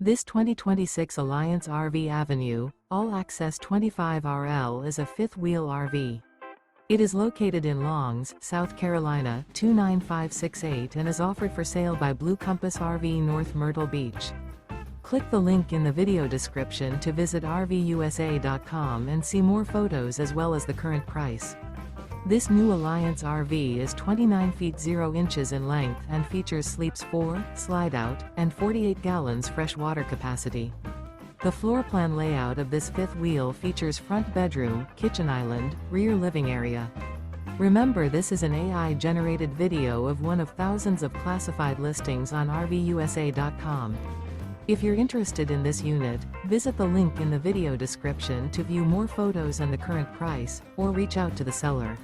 This 2026 Alliance RV Avenue, all-access 25RL is a fifth-wheel RV. It is located in Longs, South Carolina, 29568 and is offered for sale by Blue Compass RV North Myrtle Beach. Click the link in the video description to visit RVUSA.com and see more photos as well as the current price. This new Alliance RV is 29 feet 0 inches in length and features sleeps 4, slide-out, and 48 gallons fresh water capacity. The floor plan layout of this fifth wheel features front bedroom, kitchen island, rear living area. Remember, this is an AI-generated video of one of thousands of classified listings on RVUSA.com. If you're interested in this unit, visit the link in the video description to view more photos and the current price, or reach out to the seller.